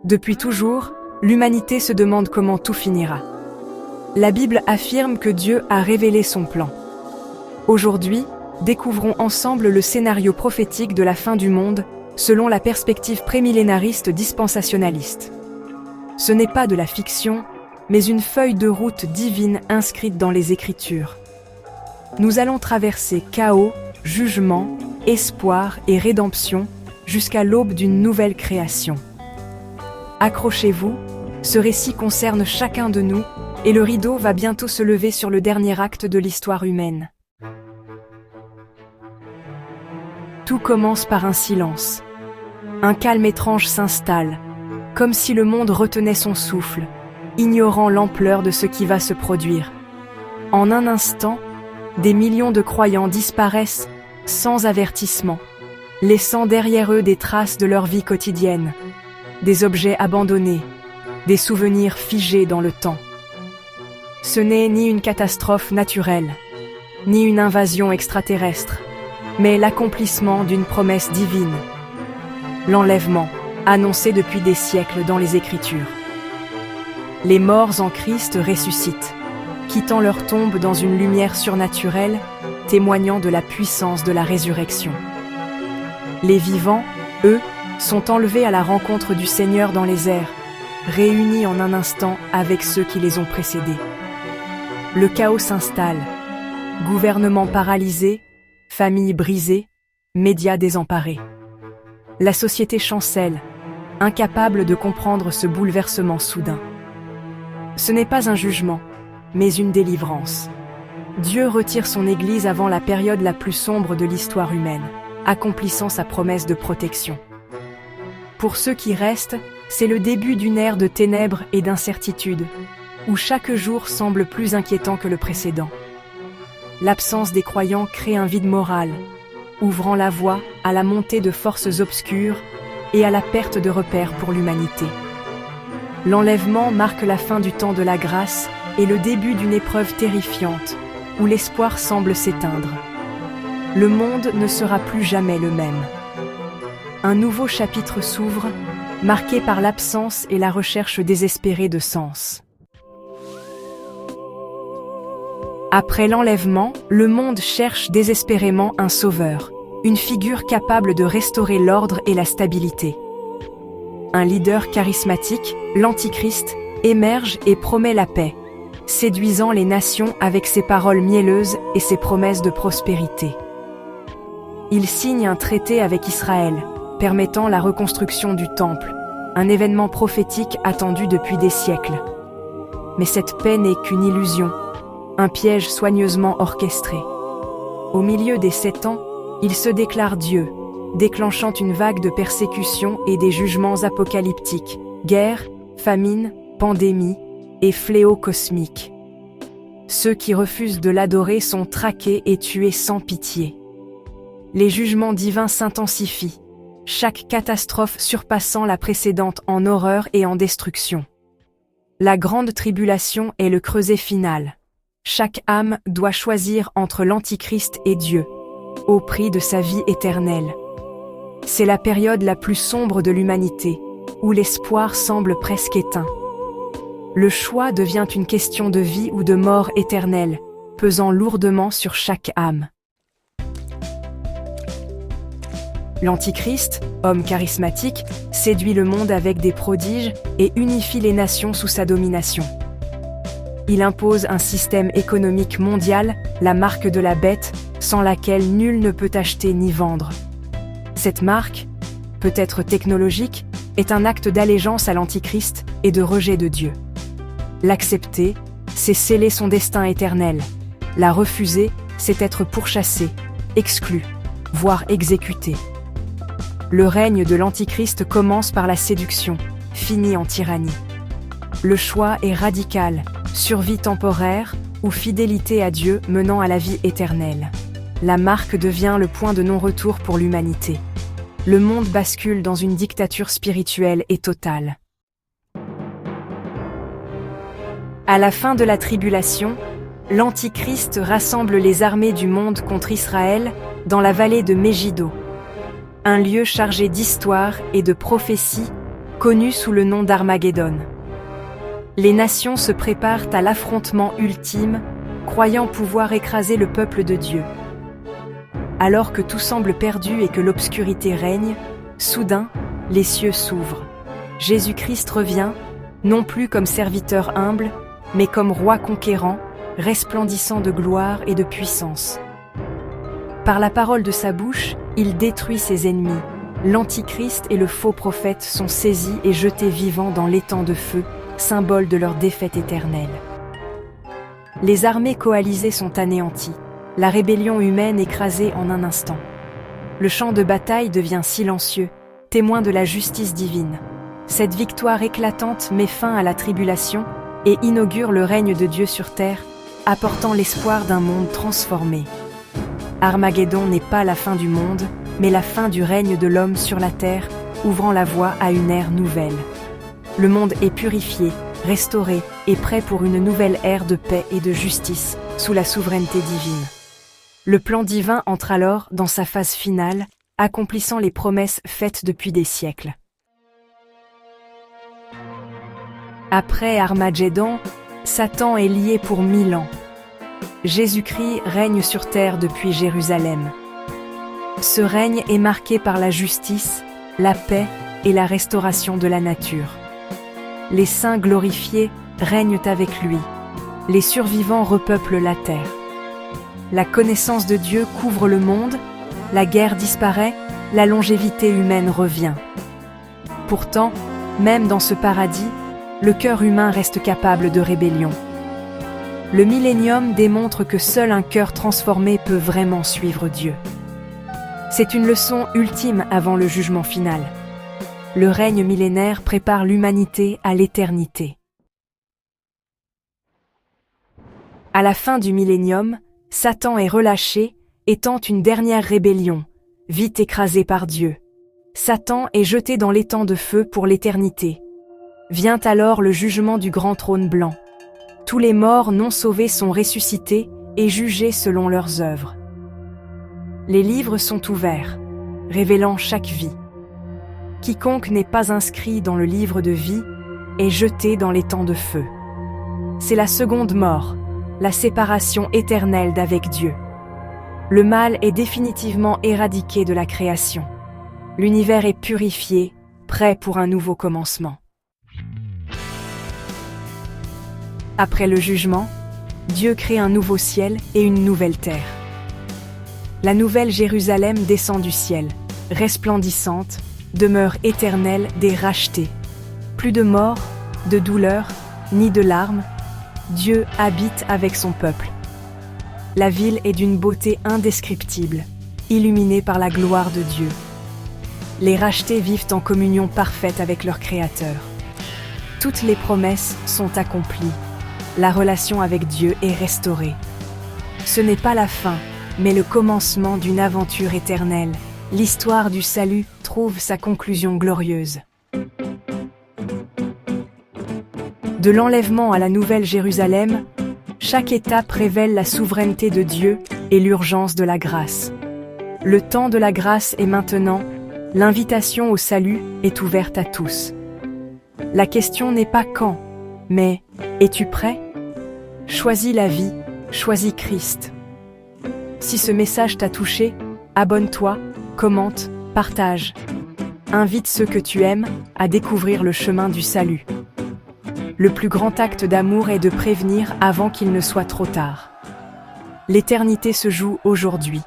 Depuis toujours, l'humanité se demande comment tout finira. La Bible affirme que Dieu a révélé son plan. Aujourd'hui, découvrons ensemble le scénario prophétique de la fin du monde selon la perspective prémillénariste dispensationaliste. Ce n'est pas de la fiction, mais une feuille de route divine inscrite dans les Écritures. Nous allons traverser chaos, jugement, espoir et rédemption jusqu'à l'aube d'une nouvelle création. Accrochez-vous, ce récit concerne chacun de nous et le rideau va bientôt se lever sur le dernier acte de l'histoire humaine. Tout commence par un silence. Un calme étrange s'installe, comme si le monde retenait son souffle, ignorant l'ampleur de ce qui va se produire. En un instant, des millions de croyants disparaissent sans avertissement, laissant derrière eux des traces de leur vie quotidienne, des objets abandonnés, des souvenirs figés dans le temps. Ce n'est ni une catastrophe naturelle, ni une invasion extraterrestre, mais l'accomplissement d'une promesse divine. L'enlèvement, annoncé depuis des siècles dans les Écritures. Les morts en Christ ressuscitent, quittant leur tombe dans une lumière surnaturelle, témoignant de la puissance de la résurrection. Les vivants, eux, sont enlevés à la rencontre du Seigneur dans les airs, réunis en un instant avec ceux qui les ont précédés. Le chaos s'installe, gouvernements paralysés, familles brisées, médias désemparés. La société chancelle, incapable de comprendre ce bouleversement soudain. Ce n'est pas un jugement, mais une délivrance. Dieu retire son Église avant la période la plus sombre de l'histoire humaine, accomplissant sa promesse de protection. Pour ceux qui restent, c'est le début d'une ère de ténèbres et d'incertitude, où chaque jour semble plus inquiétant que le précédent. L'absence des croyants crée un vide moral, ouvrant la voie à la montée de forces obscures et à la perte de repères pour l'humanité. L'enlèvement marque la fin du temps de la grâce et le début d'une épreuve terrifiante, où l'espoir semble s'éteindre. Le monde ne sera plus jamais le même. Un nouveau chapitre s'ouvre, marqué par l'absence et la recherche désespérée de sens. Après l'enlèvement, le monde cherche désespérément un sauveur, une figure capable de restaurer l'ordre et la stabilité. Un leader charismatique, l'Antichrist, émerge et promet la paix, séduisant les nations avec ses paroles mielleuses et ses promesses de prospérité. Il signe un traité avec Israël, permettant la reconstruction du temple, un événement prophétique attendu depuis des siècles. Mais cette paix n'est qu'une illusion, un piège soigneusement orchestré. Au milieu des 7 ans, il se déclare Dieu, déclenchant une vague de persécutions et des jugements apocalyptiques, guerres, famines, pandémies et fléaux cosmiques. Ceux qui refusent de l'adorer sont traqués et tués sans pitié. Les jugements divins s'intensifient, chaque catastrophe surpassant la précédente en horreur et en destruction. La grande tribulation est le creuset final. Chaque âme doit choisir entre l'Antichrist et Dieu, au prix de sa vie éternelle. C'est la période la plus sombre de l'humanité, où l'espoir semble presque éteint. Le choix devient une question de vie ou de mort éternelle, pesant lourdement sur chaque âme. L'Antichrist, homme charismatique, séduit le monde avec des prodiges et unifie les nations sous sa domination. Il impose un système économique mondial, la marque de la bête, sans laquelle nul ne peut acheter ni vendre. Cette marque, peut-être technologique, est un acte d'allégeance à l'Antichrist et de rejet de Dieu. L'accepter, c'est sceller son destin éternel. La refuser, c'est être pourchassé, exclu, voire exécuté. Le règne de l'Antichrist commence par la séduction, finit en tyrannie. Le choix est radical, survie temporaire ou fidélité à Dieu menant à la vie éternelle. La marque devient le point de non-retour pour l'humanité. Le monde bascule dans une dictature spirituelle et totale. À la fin de la tribulation, l'Antichrist rassemble les armées du monde contre Israël dans la vallée de Megiddo, un lieu chargé d'histoire et de prophétie connu sous le nom d'Armageddon. Les nations se préparent à l'affrontement ultime, croyant pouvoir écraser le peuple de Dieu. Alors que tout semble perdu et que l'obscurité règne, soudain, les cieux s'ouvrent. Jésus-Christ revient, non plus comme serviteur humble, mais comme roi conquérant, resplendissant de gloire et de puissance. Par la parole de sa bouche, il détruit ses ennemis. L'Antichrist et le faux prophète sont saisis et jetés vivants dans l'étang de feu, symbole de leur défaite éternelle. Les armées coalisées sont anéanties, la rébellion humaine écrasée en un instant. Le champ de bataille devient silencieux, témoin de la justice divine. Cette victoire éclatante met fin à la tribulation et inaugure le règne de Dieu sur terre, apportant l'espoir d'un monde transformé. Armageddon n'est pas la fin du monde, mais la fin du règne de l'homme sur la terre, ouvrant la voie à une ère nouvelle. Le monde est purifié, restauré et prêt pour une nouvelle ère de paix et de justice, sous la souveraineté divine. Le plan divin entre alors dans sa phase finale, accomplissant les promesses faites depuis des siècles. Après Armageddon, Satan est lié pour 1000 ans. Jésus-Christ règne sur terre depuis Jérusalem. Ce règne est marqué par la justice, la paix et la restauration de la nature. Les saints glorifiés règnent avec lui. Les survivants repeuplent la terre. La connaissance de Dieu couvre le monde, la guerre disparaît, la longévité humaine revient. Pourtant, même dans ce paradis, le cœur humain reste capable de rébellion. Le millénium démontre que seul un cœur transformé peut vraiment suivre Dieu. C'est une leçon ultime avant le jugement final. Le règne millénaire prépare l'humanité à l'éternité. À la fin du millénium, Satan est relâché et tente une dernière rébellion, vite écrasé par Dieu. Satan est jeté dans l'étang de feu pour l'éternité. Vient alors le jugement du grand trône blanc. Tous les morts non sauvés sont ressuscités et jugés selon leurs œuvres. Les livres sont ouverts, révélant chaque vie. Quiconque n'est pas inscrit dans le livre de vie est jeté dans l'étang de feu. C'est la seconde mort, la séparation éternelle d'avec Dieu. Le mal est définitivement éradiqué de la création. L'univers est purifié, prêt pour un nouveau commencement. Après le jugement, Dieu crée un nouveau ciel et une nouvelle terre. La nouvelle Jérusalem descend du ciel, resplendissante, demeure éternelle des rachetés. Plus de mort, de douleur, ni de larmes, Dieu habite avec son peuple. La ville est d'une beauté indescriptible, illuminée par la gloire de Dieu. Les rachetés vivent en communion parfaite avec leur Créateur. Toutes les promesses sont accomplies. La relation avec Dieu est restaurée. Ce n'est pas la fin, mais le commencement d'une aventure éternelle. L'histoire du salut trouve sa conclusion glorieuse. De l'enlèvement à la Nouvelle Jérusalem, chaque étape révèle la souveraineté de Dieu et l'urgence de la grâce. Le temps de la grâce est maintenant, l'invitation au salut est ouverte à tous. La question n'est pas quand, mais es-tu prêt ? Choisis la vie, choisis Christ. Si ce message t'a touché, abonne-toi, commente, partage. Invite ceux que tu aimes à découvrir le chemin du salut. Le plus grand acte d'amour est de prévenir avant qu'il ne soit trop tard. L'éternité se joue aujourd'hui.